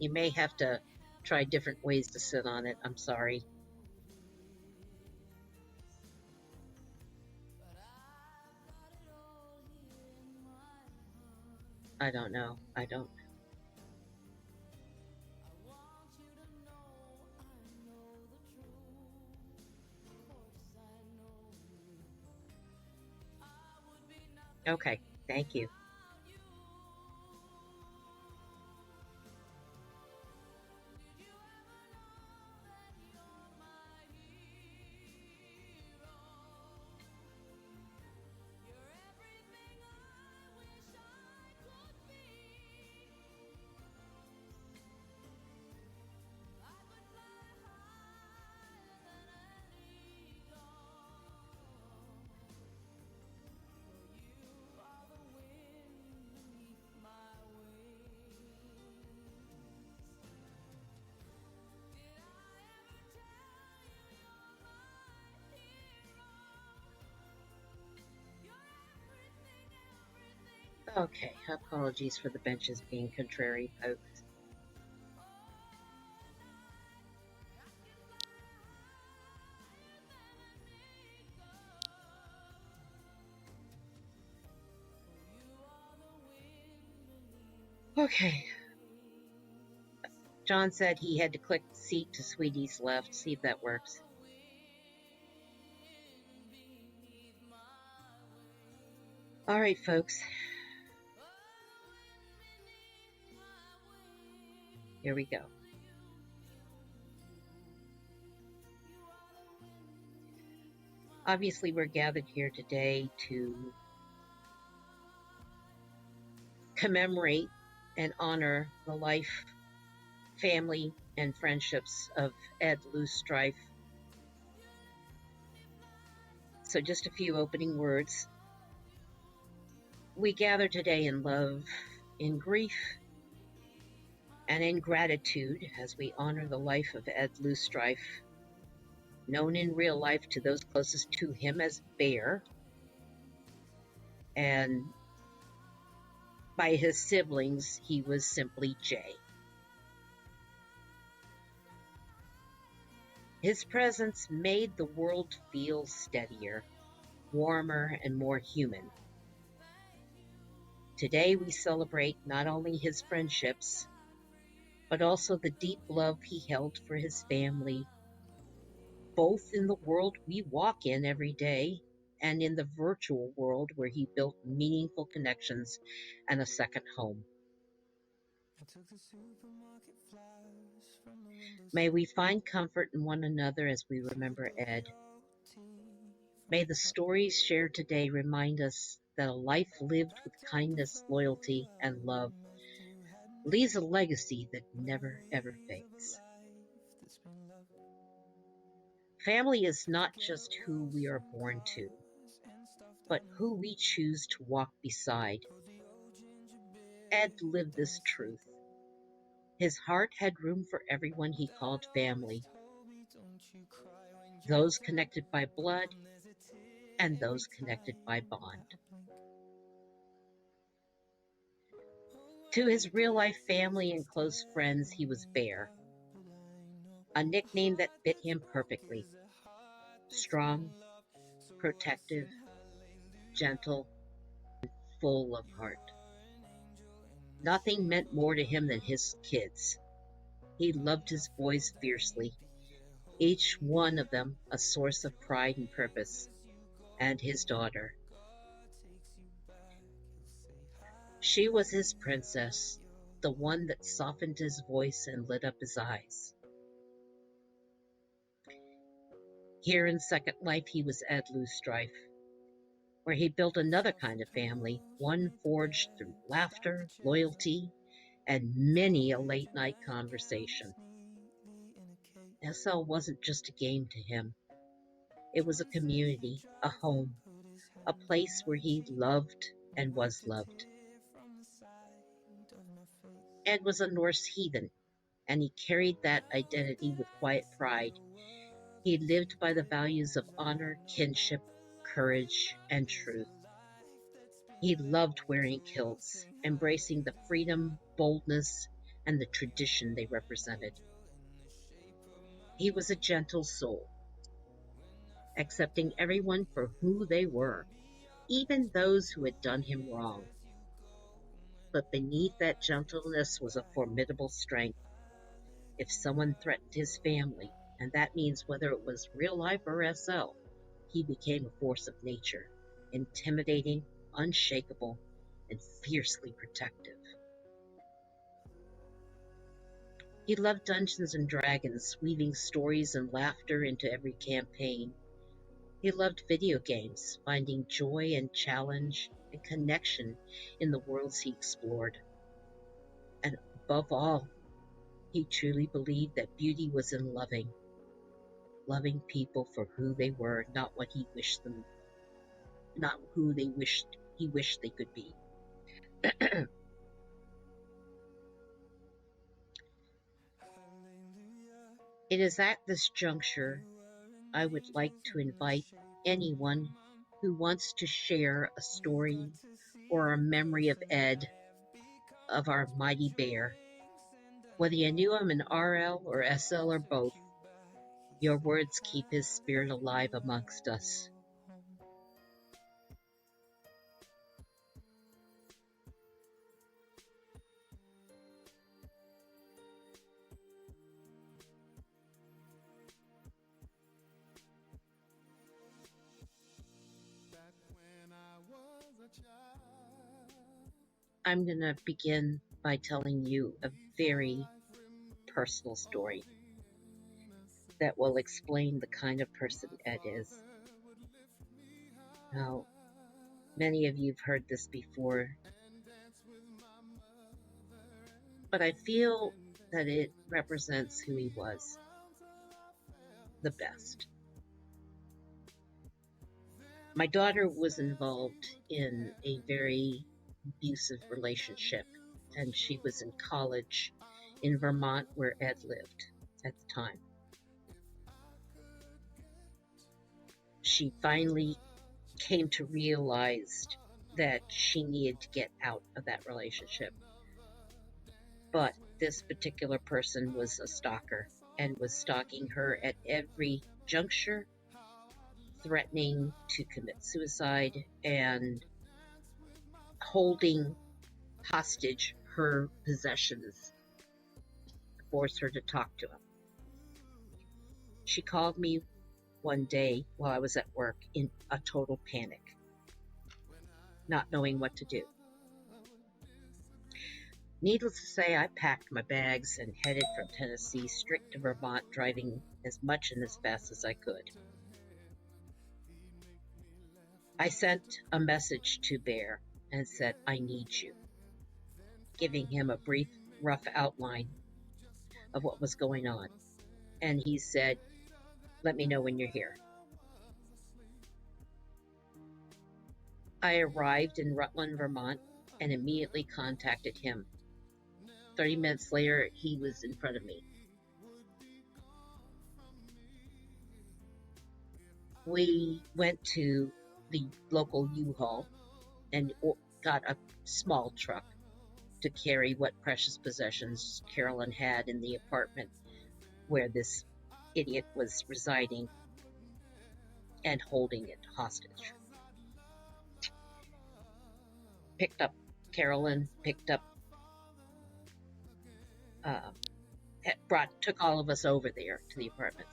You may have to try different ways to sit on it. I'm sorry. I don't know. I don't. Okay. Thank you. Okay. Apologies for the benches being contrary, folks. Okay. John said he had to click seat to Sweetie's left. See if that works. All right, folks. Here we go. Obviously, we're gathered here today to commemorate and honor the life, family, and friendships of Ed Loosestrife. So, just a few opening words. We gather today in love, in grief, and in gratitude as we honor the life of Ed Loosestrife, known in real life to those closest to him as Bear, and by his siblings, he was simply Jay. His presence made the world feel steadier, warmer, and more human. Today we celebrate not only his friendships, but also the deep love he held for his family, both in the world we walk in every day and in the virtual world where he built meaningful connections and a second home. May we find comfort in one another as we remember Ed. May the stories shared today remind us that a life lived with kindness, loyalty, and love leaves a legacy that never ever fades. Family is not just who we are born to, but who we choose to walk beside. Ed lived this truth. His heart had room for everyone he called family, those connected by blood and those connected by bond. To his real-life family and close friends, he was Bear, a nickname that fit him perfectly. Strong, protective, gentle, full of heart. Nothing meant more to him than his kids. He loved his boys fiercely, each one of them a source of pride and purpose, and his daughter. She was his princess, the one that softened his voice and lit up his eyes. Here in Second Life, he was Ed Loosestrife, where he built another kind of family, one forged through laughter, loyalty, and many a late-night conversation. SL wasn't just a game to him. It was a community, a home, a place where he loved and was loved. Ed was a Norse heathen, and he carried that identity with quiet pride. He lived by the values of honor, kinship, courage, and truth. He loved wearing kilts, embracing the freedom, boldness, and the tradition they represented. He was a gentle soul, accepting everyone for who they were, even those who had done him wrong. But beneath that gentleness was a formidable strength. If someone threatened his family, and that means whether it was real life or SL, he became a force of nature, intimidating, unshakable, and fiercely protective. He loved Dungeons and Dragons, weaving stories and laughter into every campaign. He loved video games, finding joy and challenge and connection in the worlds he explored. And above all, he truly believed that beauty was in loving people for who they were, not what he wished them, not who he wished they could be. It is at this juncture I would like to invite anyone who wants to share a story or a memory of Ed, of our mighty bear. Whether you knew him in RL or SL or both, your words keep his spirit alive amongst us. I'm going to begin by telling you a very personal story that will explain the kind of person Ed is. Now, many of you have heard this before, but I feel that it represents who he was the best. My daughter was involved in a very abusive relationship, and she was in college in Vermont where Ed lived at the time. She finally came to realize that she needed to get out of that relationship. But this particular person was a stalker and was stalking her at every juncture, threatening to commit suicide and holding hostage her possessions to force her to talk to him. She called me one day while I was at work in a total panic, not knowing what to do. Needless to say, I packed my bags and headed from Tennessee straight to Vermont, driving as much and as fast as I could. I sent a message to Bear and said, "I need you," giving him a brief, rough outline of what was going on. And he said, "Let me know when you're here." I arrived in Rutland, Vermont, and immediately contacted him. 30 minutes later, he was in front of me. We went to the local U-Haul and got a small truck to carry what precious possessions Carolyn had in the apartment where this idiot was residing and holding it hostage. Took all of us over there to the apartment,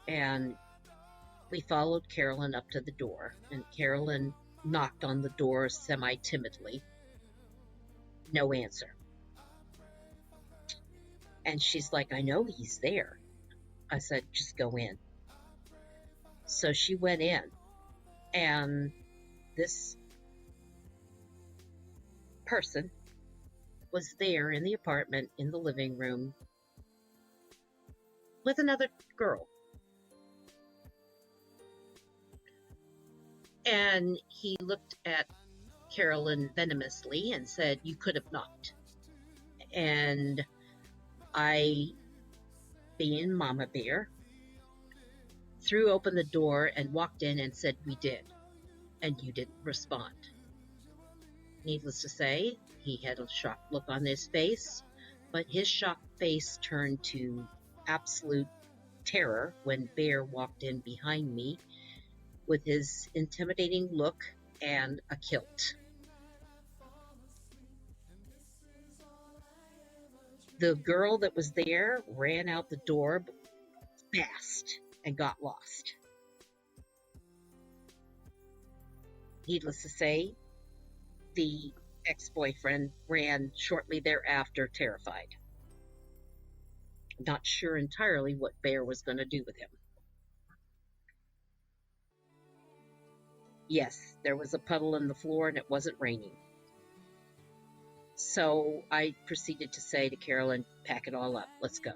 and we followed Carolyn up to the door, and Carolyn knocked on the door semi-timidly. No answer. And she's like, "I know he's there." I said, "Just go in." So she went in, and this person was there in the apartment, in the living room, with another girl. And he looked at Carolyn venomously and said, "You could have knocked." And I, being Mama Bear, threw open the door and walked in and said, "We did, and you didn't respond." Needless to say, he had a shocked look on his face, but his shocked face turned to absolute terror when Bear walked in behind me with his intimidating look and a kilt. The girl that was there ran out the door fast and got lost. Needless to say, the ex-boyfriend ran shortly thereafter, terrified. Not sure entirely what Bear was going to do with him. Yes, there was a puddle in the floor and it wasn't raining. So I proceeded to say to Carolyn, pack it all up, let's go.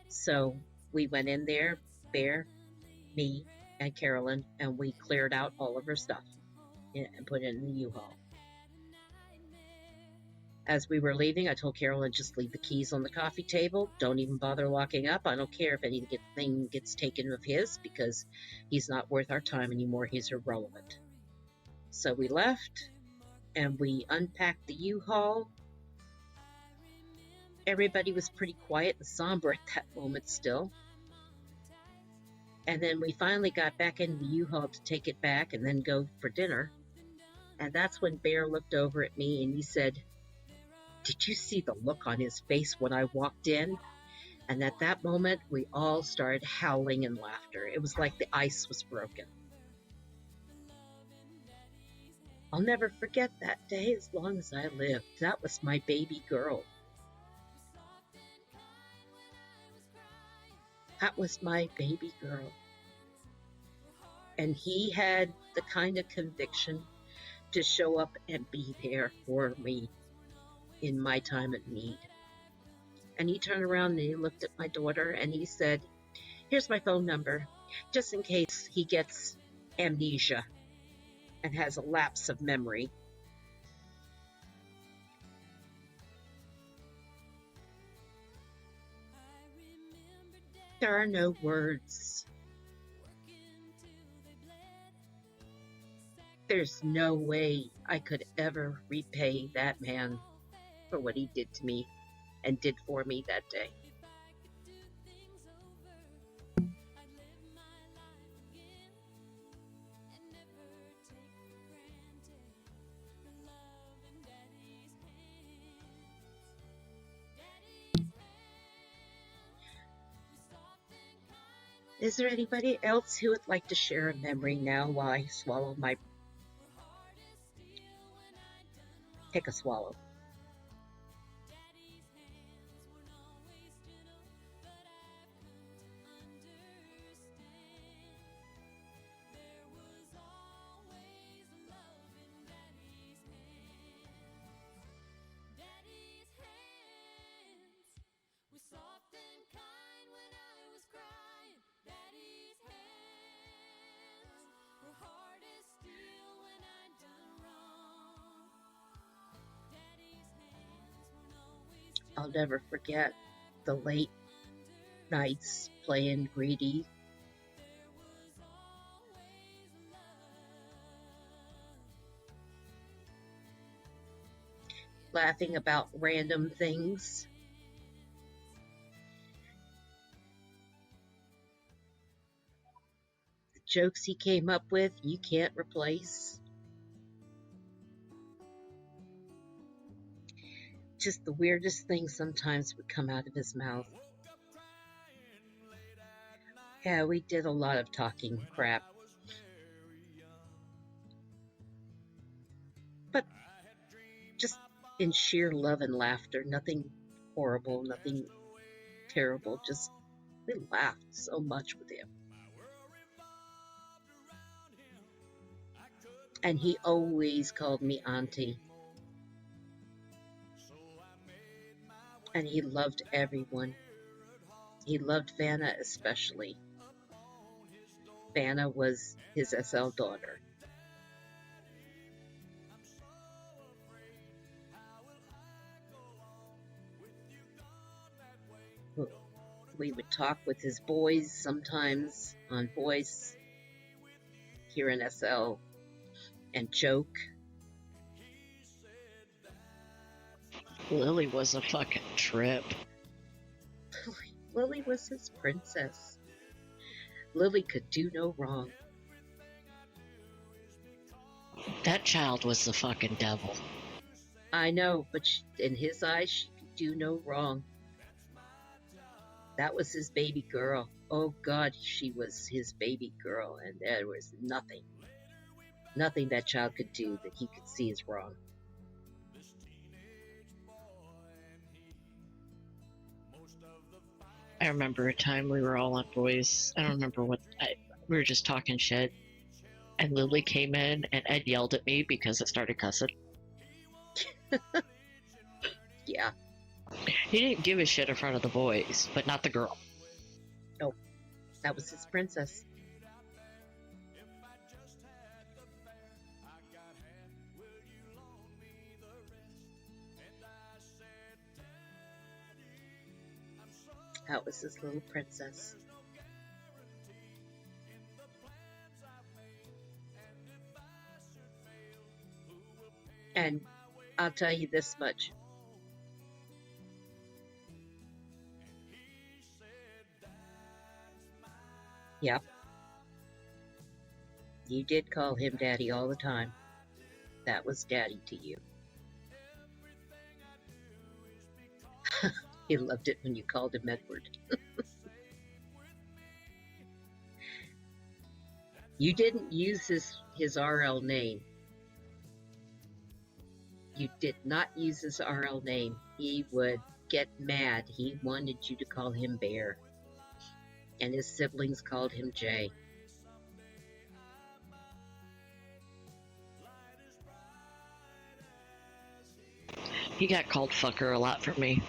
So we went in there, Bear, me, and Carolyn, and we cleared out all of her stuff and put it in the U-Haul. As we were leaving, I told Carolyn, just leave the keys on the coffee table. Don't even bother locking up. I don't care if anything gets taken of his, because he's not worth our time anymore. He's irrelevant. So we left, and we unpacked the U-Haul. Everybody was pretty quiet and somber at that moment still. And then we finally got back in the U-Haul to take it back and then go for dinner. And that's when Bear looked over at me and he said, did you see the look on his face when I walked in? And at that moment, we all started howling in laughter. It was like the ice was broken. I'll never forget that day as long as I live. That was my baby girl. That was my baby girl. And he had the kind of conviction to show up and be there for me in my time of need. And he turned around and he looked at my daughter and he said, here's my phone number, just in case he gets amnesia and has a lapse of memory. There are no words. There's no way I could ever repay that man for what he did to me and did for me that day. Is there anybody else who would like to share a memory now while I swallow my... Take a swallow. I'll never forget the late nights playing greedy. Laughing about random things. The jokes he came up with, you can't replace. Just the weirdest things sometimes would come out of his mouth. Yeah, we did a lot of talking crap. But just in sheer love and laughter, nothing horrible, nothing terrible, just we laughed so much with him. And he always called me auntie. And he loved everyone. He loved Vanna especially. Vanna was his SL daughter. We would talk with his boys sometimes on voice here in SL and joke. Lily was a fucking trip. Lily was his princess. Lily could do no wrong. That child was the fucking devil. I know, but in his eyes, she could do no wrong. That was his baby girl. Oh God, she was his baby girl, and there was nothing that child could do that he could see as wrong. I remember a time we were all on boys. I don't remember we were just talking shit. And Lily came in and Ed yelled at me because it started cussing. Yeah. He didn't give a shit in front of the boys, but not the girl. Oh, that was his princess. That was his little princess. And I'll tell you this much. Yep. You did call him Daddy all the time. That was Daddy to you. He loved it when you called him Edward. You didn't use his RL name. You did not use his RL name. He would get mad. He wanted you to call him Bear. And his siblings called him Jay. He got called fucker a lot from me.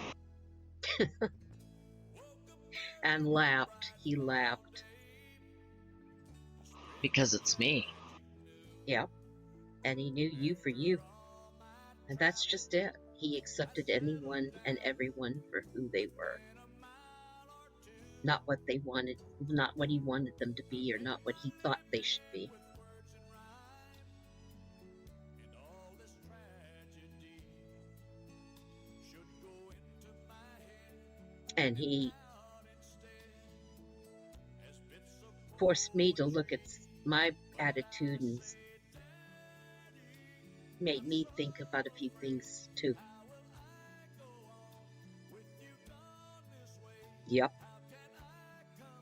And laughed. He laughed. Because it's me. Yep. And he knew you for you. And that's just it. He accepted anyone and everyone for who they were. Not what they wanted, not what he wanted them to be, or not what he thought they should be. And he forced me to look at my attitude and made me think about a few things too. Yep.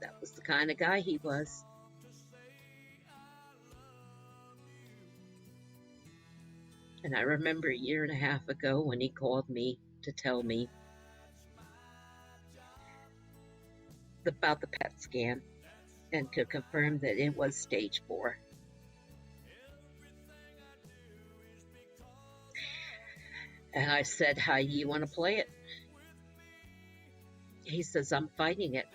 That was the kind of guy he was. And I remember a year and a half ago when he called me to tell me about the PET scan and to confirm that it was stage 4. And I said, how do you want to play it? He says, I'm fighting it.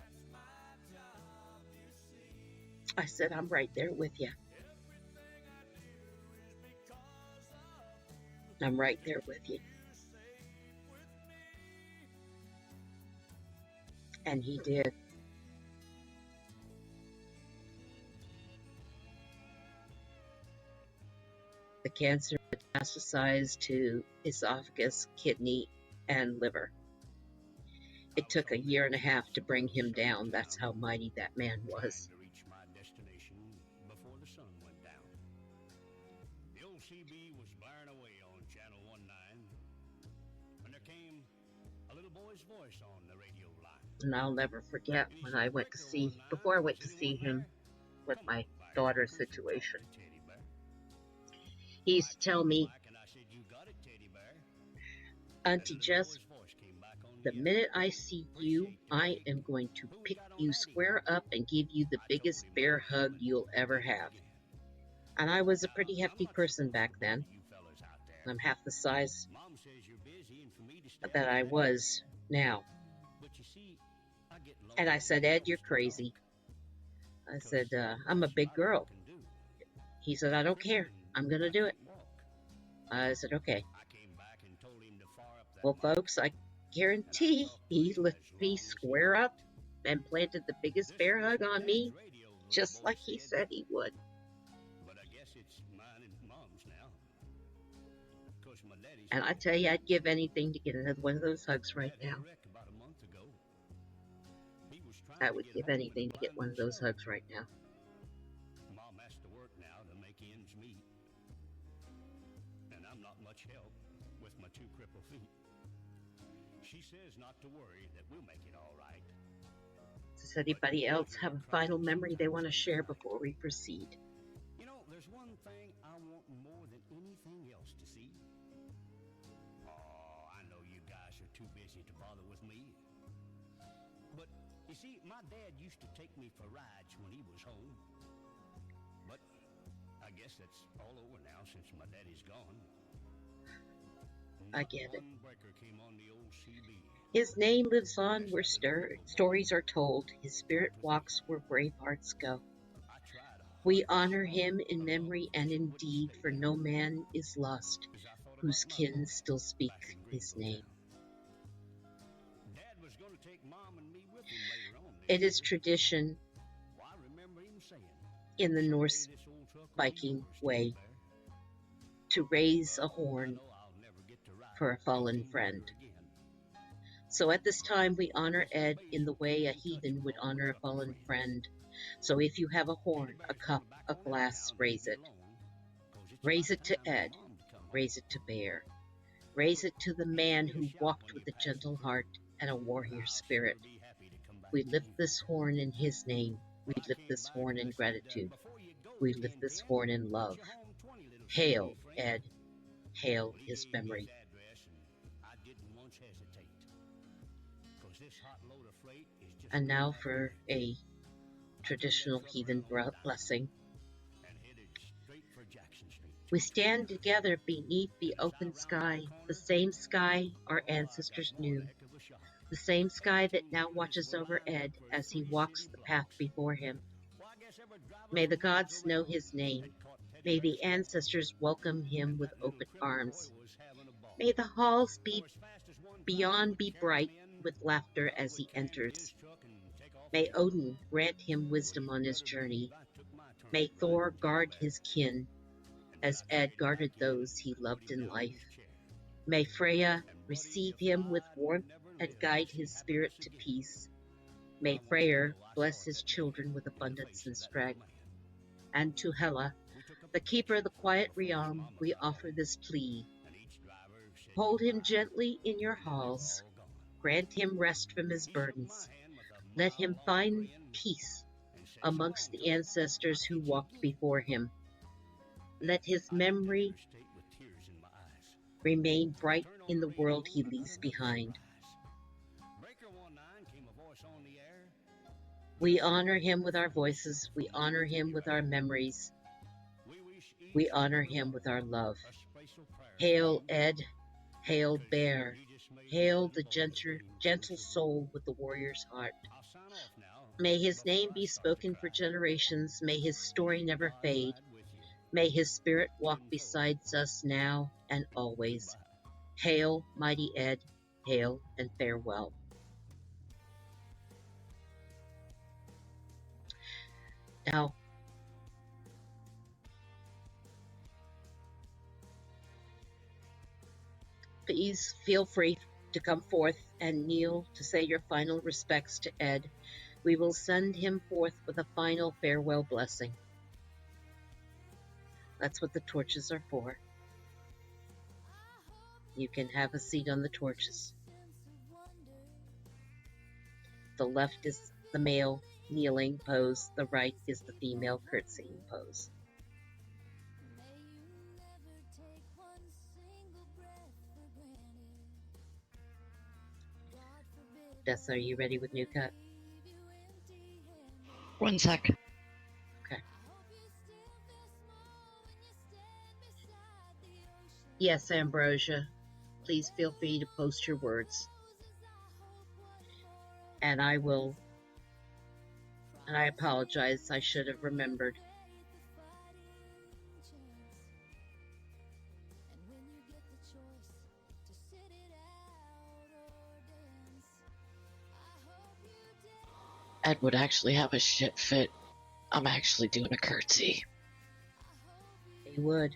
I said, I'm right there with you. I'm right there with you. And he did. The cancer metastasized to esophagus, kidney, and liver. It took a year and a half to bring him down. That's how mighty that man was. And I'll never forget when I went to see, before I went to see him with my daughter's situation, he used to tell me, Auntie Jess, the minute I see you, I am going to pick you square up and give you the biggest bear hug you'll ever have. And I was a pretty hefty person back then. I'm half the size that I was now. And I said, Ed, you're crazy. I said, I'm a big girl. He said, I don't care. I'm going to do it. I said, okay. Well, folks, I guarantee he lifted me square up and planted the biggest bear hug on me, just like he said he would. And I tell you, I'd give anything to get another one of those hugs right now. I would give anything to get one of those hugs right now. Mom has to work now to make ends meet. And I'm not much help with my 2 crippled feet. She says not to worry, that we'll make it all right. Does anybody else have a final memory they want to share before we proceed? You know, there's one thing I want more than anything else to see. Oh, I know you guys are too busy to bother with me. But, you see, my dad used to take me for rides when he was home. But I guess that's all over now since my daddy's gone. I get it. One breaker came on the old CB. His name lives on where stories are told. His spirit walks where brave hearts go. We honor him in memory and in deed, for no man is lost whose kin still speak his name. Dad was going to take Mom and me with him later on. It is tradition Well, I remember him saying, in the Norse "Someday this old truck will be Viking yours, way Bear." to raise a I horn know I'll never get to ride for a fallen 18 friend. wheeler again. So at this time, we honor Ed in the way a heathen would honor a fallen friend. So if you have a horn, a cup, a glass, raise it. Raise it to Ed. Raise it to Bear. Raise it to the man who walked with a gentle heart and a warrior spirit. We lift this horn in his name. We lift this horn in gratitude. We lift this horn in love. Hail, Ed. Hail his memory. And now for a traditional heathen blessing. We stand together beneath the open sky, the same sky our ancestors knew, the same sky that now watches over Ed as he walks the path before him. May the gods know his name. May the ancestors welcome him with open arms. May the halls beyond be bright with laughter as he enters. May Odin grant him wisdom on his journey. May Thor guard his kin as Ed guarded those he loved in life. May Freya receive him with warmth and guide his spirit to peace. May Freyr bless his children with abundance and strength. And to Hela, the keeper of the quiet realm, we offer this plea. Hold him gently in your halls. Grant him rest from his burdens. Let him find peace amongst the ancestors who walked before him. Let his memory remain bright in the world he leaves behind. We honor him with our voices. We honor him with our memories. We honor him with our love. Hail, Ed. Hail, Bear. Hail the gentle soul with the warrior's heart. May his name be spoken for generations. May his story never fade. May his spirit walk beside us now and always. Hail, mighty Ed. Hail and farewell. Now, please feel free to come forth and kneel to say your final respects to Ed. We will send him forth with a final farewell blessing. That's what the torches are for. You can have a seat on the torches. The left is the male kneeling pose. The right is the female curtsying pose. Dessa, are you ready with New Cut? 1 sec. Okay. Yes, Ambrosia. Please feel free to post your words. And I apologize, I should have remembered. Ed would actually have a shit fit. I'm actually doing a curtsy. He would.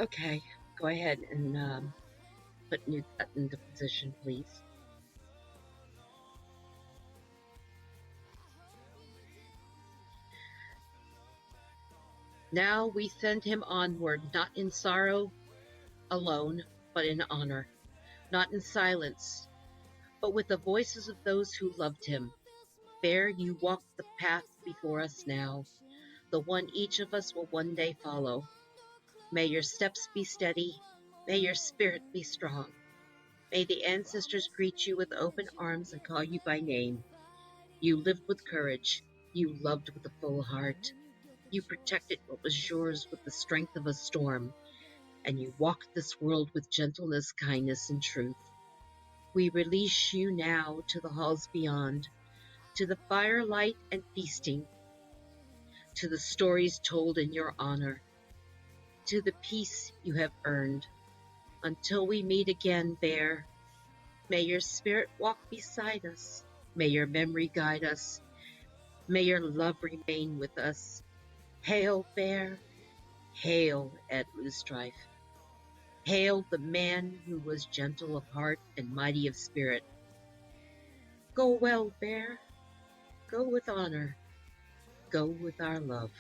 Okay, go ahead and put Newt into position, please. Now we send him onward, not in sorrow alone, but in honor, not in silence, but with the voices of those who loved him. Bear, you walk the path before us now, the one each of us will one day follow. May your steps be steady, may your spirit be strong. May the ancestors greet you with open arms and call you by name. You lived with courage, you loved with a full heart. You protected what was yours with the strength of a storm, and you walked this world with gentleness, kindness, and truth. We release you now to the halls beyond, to the firelight and feasting, to the stories told in your honor, to the peace you have earned. Until we meet again, Bear, may your spirit walk beside us, may your memory guide us, may your love remain with us. Hail, Bear! Hail, Ed Loosestrife! Hail the man who was gentle of heart and mighty of spirit. Go well, Bear. Go with honor. Go with our love.